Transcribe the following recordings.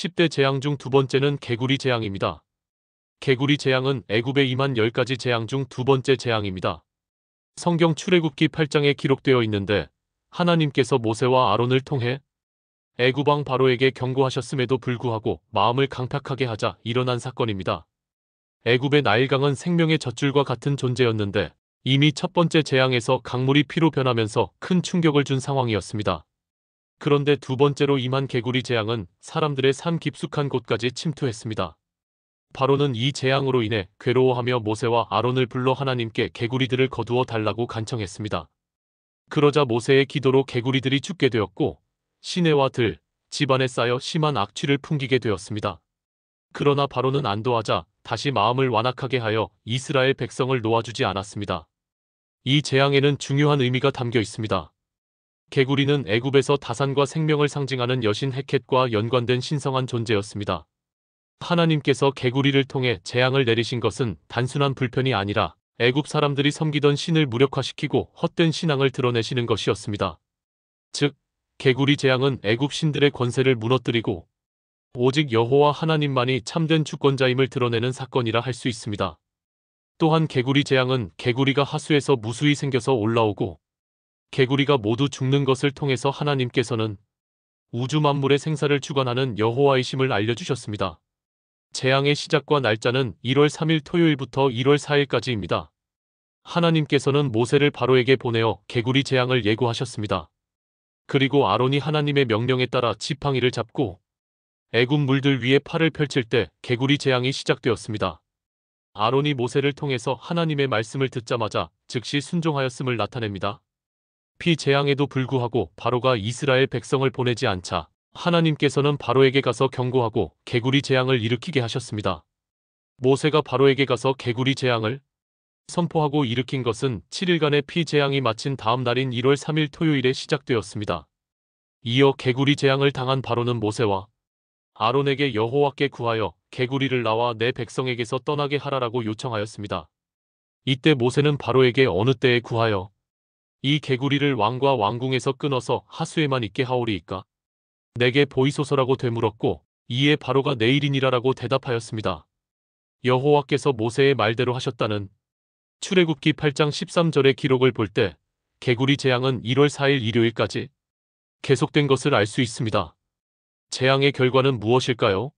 10대 재앙 중 두 번째는 개구리 재앙입니다. 개구리 재앙은 애굽에 임한 10가지 재앙 중 두 번째 재앙입니다. 성경 출애굽기 8장에 기록되어 있는데 하나님께서 모세와 아론을 통해 애굽 왕 바로에게 경고하셨음에도 불구하고 마음을 강팍하게 하자 일어난 사건입니다. 애굽의 나일강은 생명의 젖줄과 같은 존재였는데 이미 첫 번째 재앙에서 강물이 피로 변하면서 큰 충격을 준 상황이었습니다. 그런데 두 번째로 임한 개구리 재앙은 사람들의 삶 깊숙한 곳까지 침투했습니다. 바로는 이 재앙으로 인해 괴로워하며 모세와 아론을 불러 하나님께 개구리들을 거두어 달라고 간청했습니다. 그러자 모세의 기도로 개구리들이 죽게 되었고 시내와 들, 집안에 쌓여 심한 악취를 풍기게 되었습니다. 그러나 바로는 안도하자 다시 마음을 완악하게 하여 이스라엘 백성을 놓아주지 않았습니다. 이 재앙에는 중요한 의미가 담겨 있습니다. 개구리는 애굽에서 다산과 생명을 상징하는 여신 헤켓과 연관된 신성한 존재였습니다. 하나님께서 개구리를 통해 재앙을 내리신 것은 단순한 불편이 아니라 애굽 사람들이 섬기던 신을 무력화시키고 헛된 신앙을 드러내시는 것이었습니다. 즉, 개구리 재앙은 애굽 신들의 권세를 무너뜨리고 오직 여호와 하나님만이 참된 주권자임을 드러내는 사건이라 할 수 있습니다. 또한 개구리 재앙은 개구리가 하수에서 무수히 생겨서 올라오고 개구리가 모두 죽는 것을 통해서 하나님께서는 우주 만물의 생사를 주관하는 여호와이심을 알려주셨습니다. 재앙의 시작과 날짜는 1월 3일 토요일부터 1월 4일까지입니다. 하나님께서는 모세를 바로에게 보내어 개구리 재앙을 예고하셨습니다. 그리고 아론이 하나님의 명령에 따라 지팡이를 잡고 애굽 물들 위에 팔을 펼칠 때 개구리 재앙이 시작되었습니다. 아론이 모세를 통해서 하나님의 말씀을 듣자마자 즉시 순종하였음을 나타냅니다. 피재앙에도 불구하고 바로가 이스라엘 백성을 보내지 않자 하나님께서는 바로에게 가서 경고하고 개구리 재앙을 일으키게 하셨습니다. 모세가 바로에게 가서 개구리 재앙을 선포하고 일으킨 것은 7일간의 피재앙이 마친 다음 날인 1월 3일 토요일에 시작되었습니다. 이어 개구리 재앙을 당한 바로는 모세와 아론에게 여호와께 구하여 개구리를 나와 내 백성에게서 떠나게 하라라고 요청하였습니다. 이때 모세는 바로에게 어느 때에 구하여 이 개구리를 왕과 왕궁에서 끊어서 하수에만 있게 하오리이까? 내게 보이소서라고 되물었고 이에 바로가 내일이니라라고 대답하였습니다. 여호와께서 모세의 말대로 하셨다는 출애굽기 8장 13절의 기록을 볼 때 개구리 재앙은 1월 4일 일요일까지 계속된 것을 알 수 있습니다. 재앙의 결과는 무엇일까요?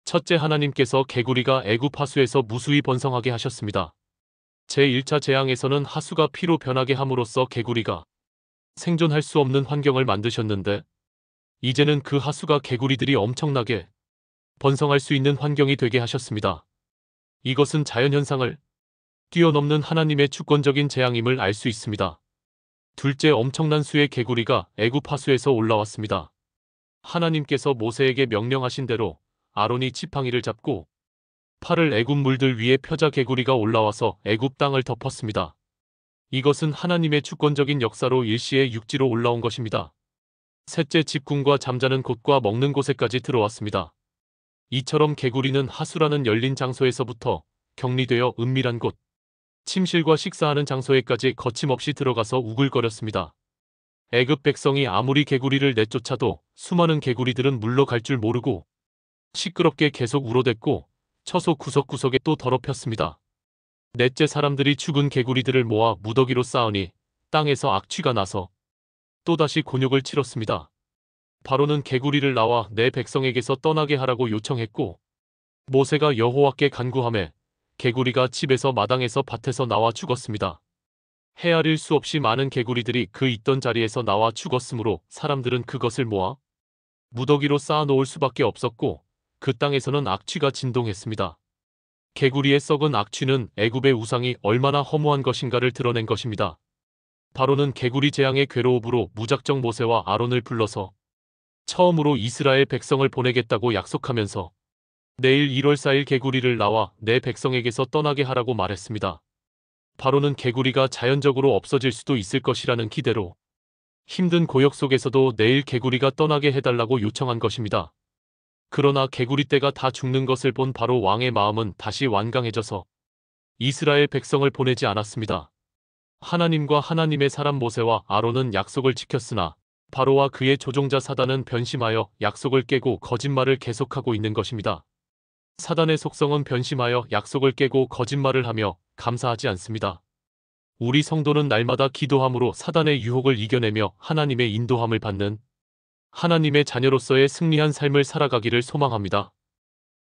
첫째, 하나님께서 개구리가 애굽 하수에서 무수히 번성하게 하셨습니다. 제1차 재앙에서는 하수가 피로 변하게 함으로써 개구리가 생존할 수 없는 환경을 만드셨는데 이제는 그 하수가 개구리들이 엄청나게 번성할 수 있는 환경이 되게 하셨습니다. 이것은 자연현상을 뛰어넘는 하나님의 주권적인 재앙임을 알 수 있습니다. 둘째, 엄청난 수의 개구리가 애굽 하수에서 올라왔습니다. 하나님께서 모세에게 명령하신 대로 아론이 지팡이를 잡고 팔을 애굽 물들 위에 펴자 개구리가 올라와서 애굽 땅을 덮었습니다. 이것은 하나님의 주권적인 역사로 일시에 육지로 올라온 것입니다. 셋째, 집궁과 잠자는 곳과 먹는 곳에까지 들어왔습니다. 이처럼 개구리는 하수라는 열린 장소에서부터 격리되어 은밀한 곳, 침실과 식사하는 장소에까지 거침없이 들어가서 우글거렸습니다. 애굽 백성이 아무리 개구리를 내쫓아도 수많은 개구리들은 물러갈 줄 모르고 시끄럽게 계속 울어댔고 처소 구석구석에 또 더럽혔습니다. 넷째, 사람들이 죽은 개구리들을 모아 무더기로 쌓으니 땅에서 악취가 나서 또다시 곤욕을 치렀습니다. 바로는 개구리를 나와 내 백성에게서 떠나게 하라고 요청했고 모세가 여호와께 간구하매 개구리가 집에서 마당에서 밭에서 나와 죽었습니다. 헤아릴 수 없이 많은 개구리들이 그 있던 자리에서 나와 죽었으므로 사람들은 그것을 모아 무더기로 쌓아놓을 수밖에 없었고 그 땅에서는 악취가 진동했습니다. 개구리의 썩은 악취는 애굽의 우상이 얼마나 허무한 것인가를 드러낸 것입니다. 바로는 개구리 재앙의 괴로움으로 무작정 모세와 아론을 불러서 처음으로 이스라엘 백성을 보내겠다고 약속하면서 내일 1월 4일 개구리를 나와 내 백성에게서 떠나게 하라고 말했습니다. 바로는 개구리가 자연적으로 없어질 수도 있을 것이라는 기대로 힘든 고역 속에서도 내일 개구리가 떠나게 해달라고 요청한 것입니다. 그러나 개구리 떼가 다 죽는 것을 본 바로 왕의 마음은 다시 완강해져서 이스라엘 백성을 보내지 않았습니다. 하나님과 하나님의 사람 모세와 아론은 약속을 지켰으나 바로와 그의 조종자 사단은 변심하여 약속을 깨고 거짓말을 계속하고 있는 것입니다. 사단의 속성은 변심하여 약속을 깨고 거짓말을 하며 감사하지 않습니다. 우리 성도는 날마다 기도함으로 사단의 유혹을 이겨내며 하나님의 인도함을 받는 하나님의 자녀로서의 승리한 삶을 살아가기를 소망합니다.